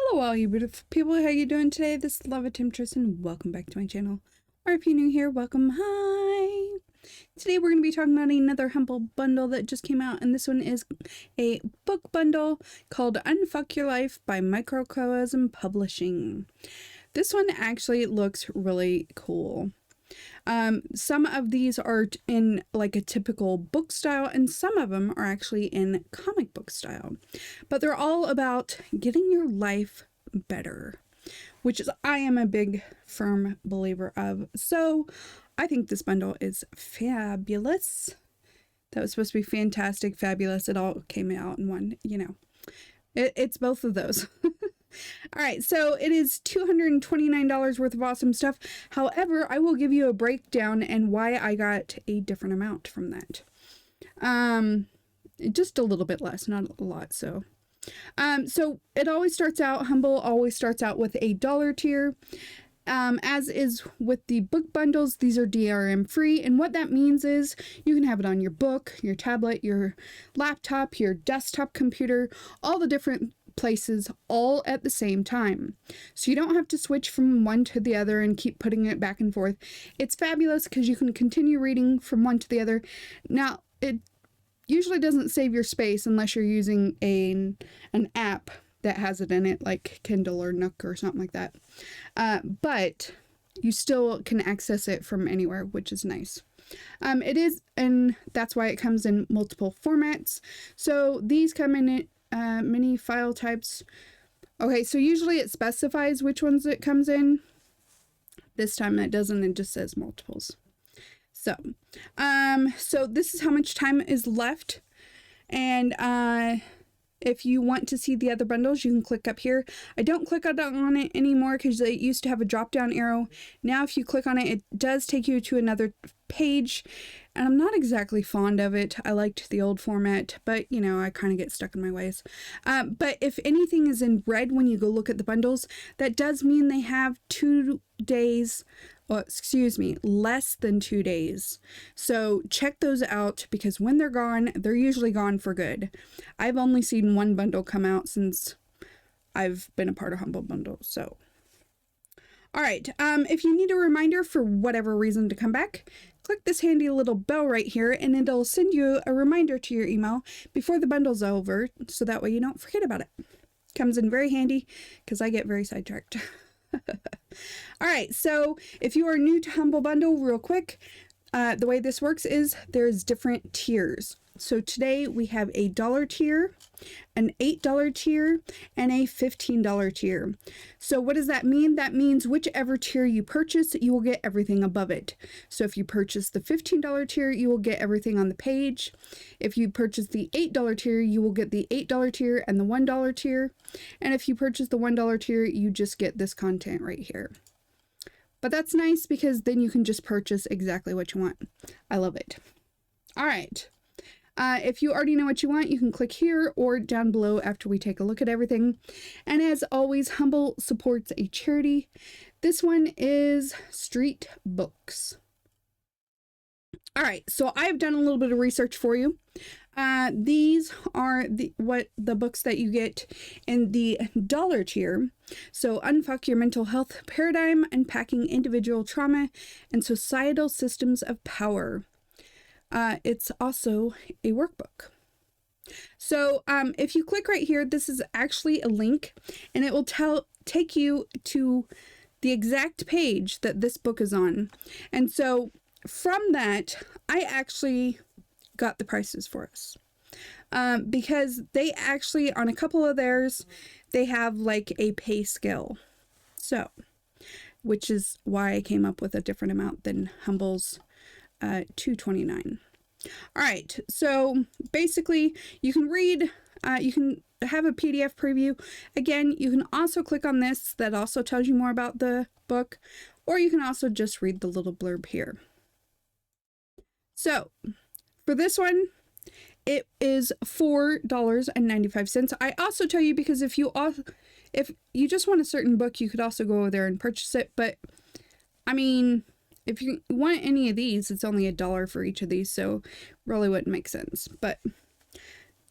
Hello all you beautiful people, how you doing today? This is Love Temptress and welcome back to my channel. Or if you're new here, welcome, hi! Today we're going to be talking about another Humble bundle that just came out, and this one is a book bundle called Unfuck Your Life by Microcosm Publishing. This one actually looks really cool. Some of these are in like a typical book style, and some of them are actually in comic book style. But they're all about getting your life better, which is I am a big firm believer of. So I think this bundle is fabulous. That was supposed to be fantastic, fabulous. It all came out in one, you know. It's both of those. All right, so it is $229 worth of awesome stuff. However, I will give you a breakdown and why I got a different amount from that. Just a little bit less, not a lot. So it always starts out, Humble always starts out with a dollar tier. As is with the book bundles, these are DRM free, and what that means is you can have it on your book, your tablet, your laptop, your desktop computer, all the different places all at the same time. So you don't have to switch from one to the other and keep putting it back and forth. It's fabulous because you can continue reading from one to the other. Now, it usually doesn't save your space unless you're using an app that has it in it, like Kindle or Nook or something like that. But you still can access it from anywhere, which is nice. It is, and that's why it comes in multiple formats. So these come in many file types. Okay, so usually it specifies which ones it comes in. This time it doesn't, it just says multiples. So this is how much time is left. And if you want to see the other bundles, you can click up here. I don't click on it anymore because it used to have a drop down arrow. Now if you click on it, it does take you to another page, and I'm not exactly fond of it. I liked the old format, but you know, I kind of get stuck in my ways. But if anything is in red when you go look at the bundles, that does mean they have 2 days, well, excuse me, less than 2 days. So check those out, because when they're gone, they're usually gone for good. I've only seen one bundle come out since I've been a part of Humble Bundle, so. All right, if you need a reminder for whatever reason to come back, click this handy little bell right here, and it'll send you a reminder to your email before the bundle's over, so that way you don't forget about it. Comes in very handy, because I get very sidetracked. All right, so if you are new to Humble Bundle, real quick, the way this works is there's different tiers. So today we have a $1 tier, an $8 tier, and a $15 tier. So what does that mean? That means whichever tier you purchase, you will get everything above it. So if you purchase the $15 tier, you will get everything on the page. If you purchase the $8 tier, you will get the $8 tier and the $1 tier. And if you purchase the $1 tier, you just get this content right here. But that's nice because then you can just purchase exactly what you want. I love it. All right. If you already know what you want, you can click here or down below after we take a look at everything. And as always, Humble supports a charity. This one is Street Books. All right, so I've done a little bit of research for you. These are the books that you get in the dollar tier. So Unfuck Your Mental Health Paradigm, Unpacking Individual Trauma and Societal Systems of Power. It's also a workbook. So if you click right here, this is actually a link, and it will take you to the exact page that this book is on. And so from that, I actually got the prices for us. Because they actually, on a couple of theirs, they have like a pay scale. So, which is why I came up with a different amount than Humble's $229. All right, so basically you can read, you can have a PDF preview. Again, you can also click on this, that also tells you more about the book, or you can also just read the little blurb here. So for this one, it is $4.95. I also tell you, because if you just want a certain book, you could also go over there and purchase it, but I mean, if you want any of these, it's only $1 for each of these, so really wouldn't make sense. But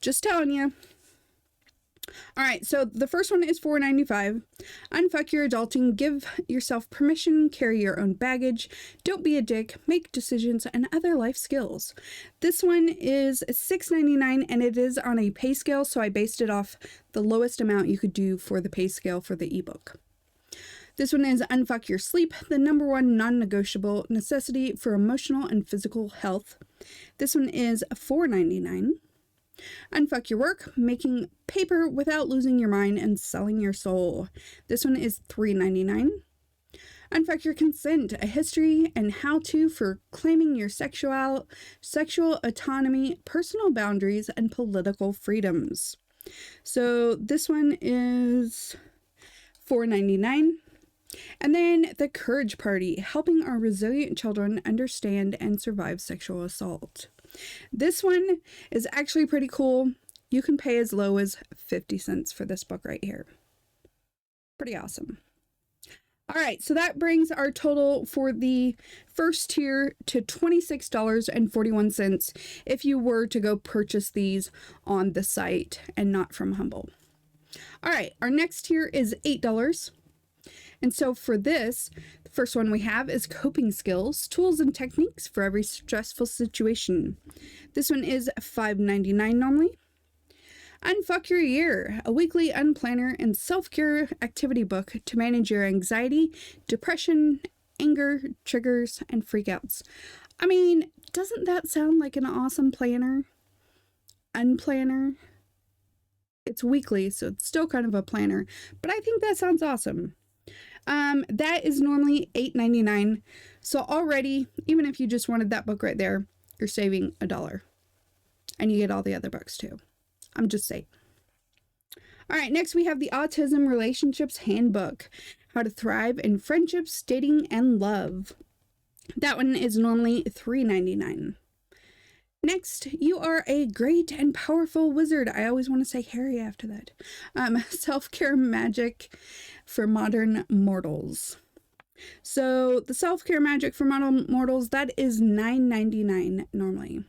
just telling you. All right, so the first one is $4.95. Unfuck your adulting. Give yourself permission. Carry your own baggage. Don't be a dick. Make decisions and other life skills. This one is $6.99 and it is on a pay scale, so I based it off the lowest amount you could do for the pay scale for the ebook. This one is Unfuck Your Sleep, the number one non-negotiable necessity for emotional and physical health. This one is $4.99. Unfuck Your Work, making paper without losing your mind and selling your soul. This one is $3.99. Unfuck Your Consent, a history and how-to for claiming your sexual autonomy, personal boundaries, and political freedoms. So this one is $4.99. And then The Courage Party, helping our resilient children understand and survive sexual assault. This one is actually pretty cool. You can pay as low as 50 cents for this book right here. Pretty awesome. All right, so that brings our total for the first tier to $26.41 if you were to go purchase these on the site and not from Humble. All right, our next tier is $8. And so for this, the first one we have is Coping Skills, Tools and Techniques for Every Stressful Situation. This one is $5.99 normally. Unfuck Your Year, a weekly unplanner and self-care activity book to manage your anxiety, depression, anger, triggers, and freakouts. I mean, doesn't that sound like an awesome planner? Unplanner? It's weekly, so it's still kind of a planner, but I think that sounds awesome. That is normally $8.99. So already, even if you just wanted that book right there, you're saving $1. And you get all the other books too. I'm just saying. All right, next we have the Autism Relationships Handbook, How to Thrive in Friendships, Dating, and Love. That one is normally $3.99. Next, You Are a Great and Powerful Wizard. I always want to say Harry after that. Self-Care Magic for Modern Mortals. So the Self-Care Magic for Modern Mortals, that is $9.99 normally.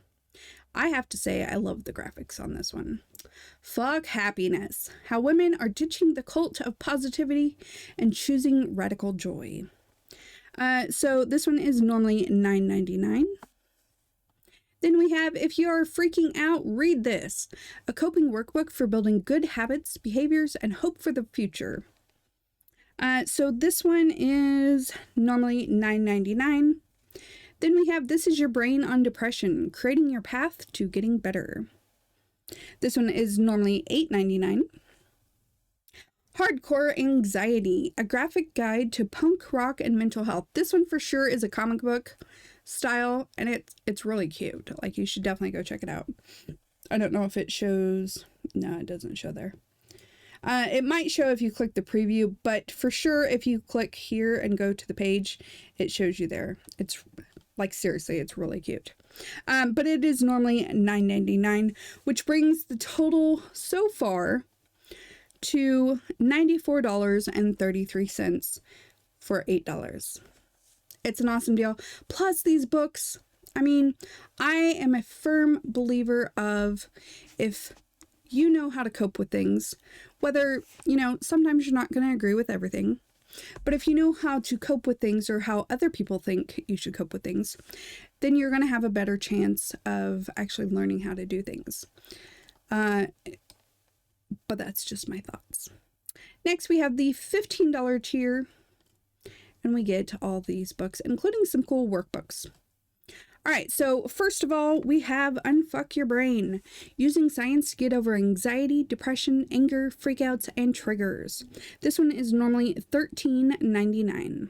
I have to say I love the graphics on this one. Fuck happiness. How women are ditching the cult of positivity and choosing radical joy. So this one is normally $9.99. Then we have If You Are Freaking Out, Read This, a coping workbook for building good habits, behaviors, and hope for the future. So this one is normally $9.99. Then we have This Is Your Brain on Depression, Creating Your Path to Getting Better. This one is normally $8.99. Hardcore Anxiety, a graphic guide to punk rock and mental health. This one for sure is a comic book style, and it's really cute. Like, you should definitely go check it out. I don't know if it shows. No, it doesn't show there. It might show if you click the preview, but for sure if you click here and go to the page, it shows you there. It's like, seriously, it's really cute. But it is normally $9.99, which brings the total so far to $94.33 for $8. It's an awesome deal. Plus these books, I mean, I am a firm believer of, if you know how to cope with things, whether, sometimes you're not going to agree with everything, but if you know how to cope with things or how other people think you should cope with things, then you're going to have a better chance of actually learning how to do things. But that's just my thoughts. Next, we have the $15 tier, and we get all these books, including some cool workbooks. All right, so first of all, we have Unfuck Your Brain, using science to get over anxiety, depression, anger, freakouts, and triggers. This one is normally $13.99.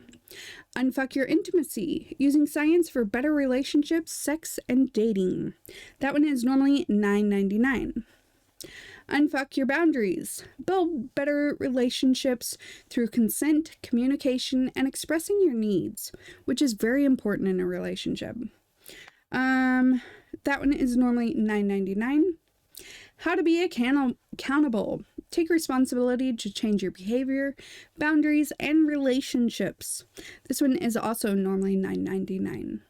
Unfuck Your Intimacy, using science for better relationships, sex, and dating. That one is normally $9.99. Unfuck Your Boundaries, build better relationships through consent, communication, and expressing your needs, which is very important in a relationship. That one is normally $9.99. How to be accountable, take responsibility to change your behavior, boundaries, and relationships. This one is also normally $9.99.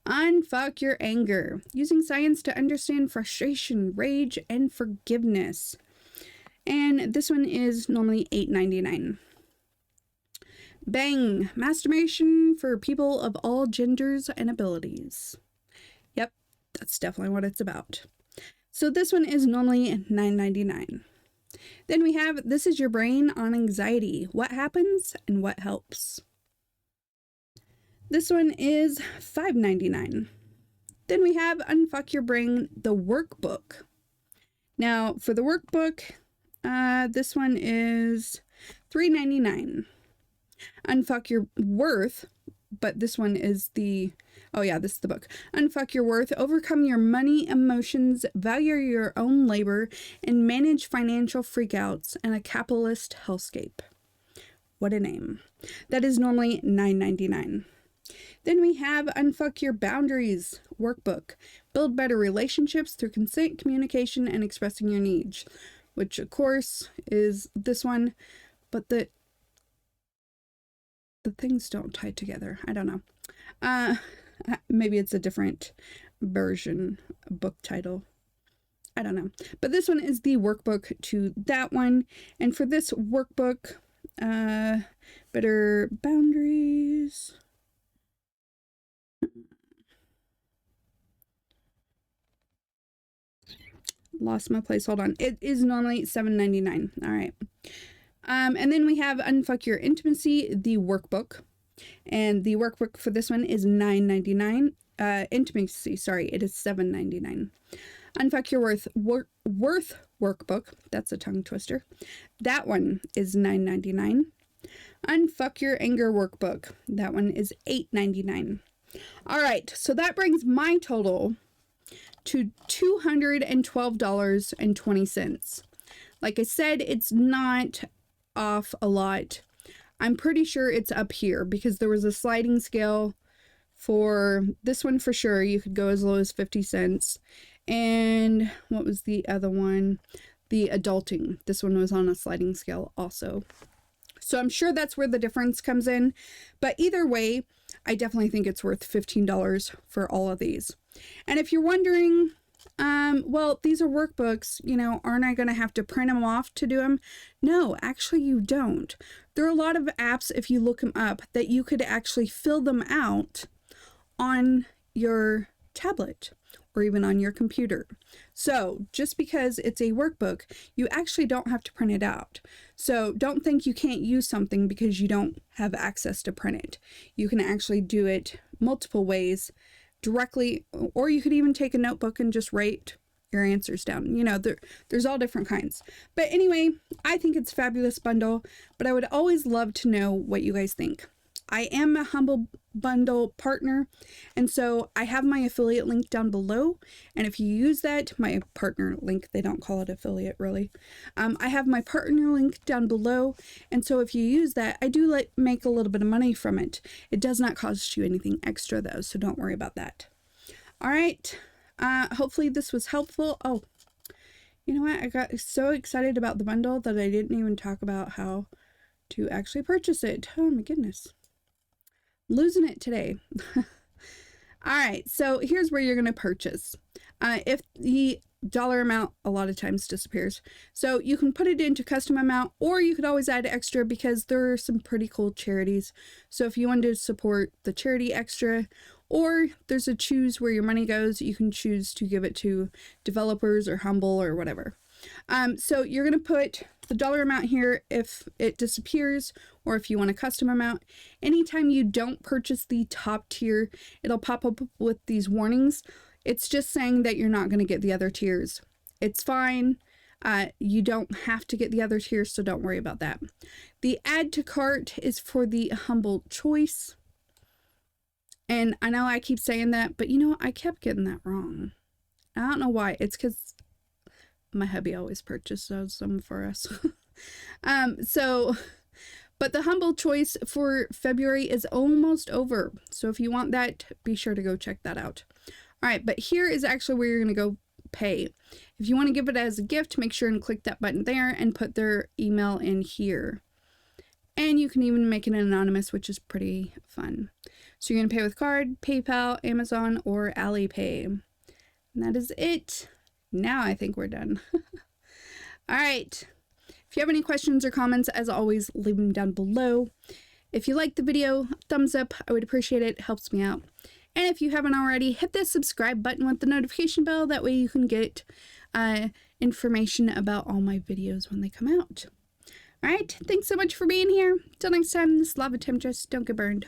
Unfuck Your Anger, using science to understand frustration, rage, and forgiveness. And this one is normally $8.99. Bang! Masturbation for people of all genders and abilities. Yep, that's definitely what it's about. So this one is normally $9.99. Then we have This Is Your Brain on Anxiety. What happens and what helps. This one is $5.99. Then we have Unfuck Your Brain, the workbook. Now, for the workbook, this one is $3.99. Unfuck Your Worth, but this one is the... Oh yeah, this is the book. Unfuck Your Worth, Overcome Your Money Emotions, Value Your Own Labor, and Manage Financial Freakouts in a Capitalist Hellscape. What a name. That is normally $9.99. Then we have Unfuck Your Boundaries workbook. Build better relationships through consent, communication, and expressing your needs. Which, of course, is this one. But the things don't tie together. I don't know. Maybe it's a different version, book title. I don't know. But this one is the workbook to that one. And for this workbook, Better Boundaries... Lost my place. Hold on. It is normally $7.99. All right. And then we have Unfuck Your Intimacy, the workbook. And the workbook for this one is $9.99. Intimacy, sorry, it is $7.99. Unfuck Your Worth workbook. That's a tongue twister. That one is $9.99. Unfuck Your Anger workbook. That one is $8.99. All right. So that brings my total to $212.20. Like I said, it's not off a lot. I'm pretty sure it's up here because there was a sliding scale for this one for sure. You could go as low as 50 cents. And what was the other one? The adulting. This one was on a sliding scale also. So I'm sure that's where the difference comes in. But either way, I definitely think it's worth $15 for all of these. And if you're wondering, well, these are workbooks, you know, aren't I going to have to print them off to do them? No, actually you don't. There are a lot of apps, if you look them up, that you could actually fill them out on your tablet or even on your computer. So just because it's a workbook, you actually don't have to print it out. So don't think you can't use something because you don't have access to print it. You can actually do it multiple ways directly, or you could even take a notebook and just write your answers down. You know, there's all different kinds. But anyway, I think it's a fabulous bundle, but I would always love to know what you guys think. I am a Humble Bundle partner, and so I have my affiliate link down below, and if you use that, my partner link, they don't call it affiliate really, I have my partner link down below, and so if you use that, I do make a little bit of money from it. It does not cost you anything extra though, so don't worry about that. All right, hopefully this was helpful. Oh, you know what, I got so excited about the bundle that I didn't even talk about how to actually purchase it. Oh my goodness. Losing it today. All right, so here's where you're going to purchase. If the dollar amount a lot of times disappears, so you can put it into custom amount, or you could always add extra because there are some pretty cool charities. So if you want to support the charity extra, or there's a choose where your money goes, you can choose to give it to developers or Humble or whatever. So you're going to put the dollar amount here if it disappears, or if you want a custom amount. Anytime you don't purchase the top tier, it'll pop up with these warnings. It's just saying that you're not going to get the other tiers. It's fine. You don't have to get the other tiers, so don't worry about that. The add to cart is for the Humble choice. And I know I keep saying that, but you know, I kept getting that wrong. I don't know why. It's because my hubby always purchases some for us. But the Humble choice for February is almost over. So if you want that, be sure to go check that out. All right, but here is actually where you're going to go pay. If you want to give it as a gift, make sure and click that button there and put their email in here. And you can even make it anonymous, which is pretty fun. So you're going to pay with card, PayPal, Amazon, or Alipay. And that is it. Now I think we're done. All right. If you have any questions or comments, as always, leave them down below. If you liked the video, thumbs up. I would appreciate it. It helps me out. And if you haven't already, hit the subscribe button with the notification bell. That way you can get information about all my videos when they come out. All right. Thanks so much for being here. Till next time, this is Lava Temptress. Don't get burned.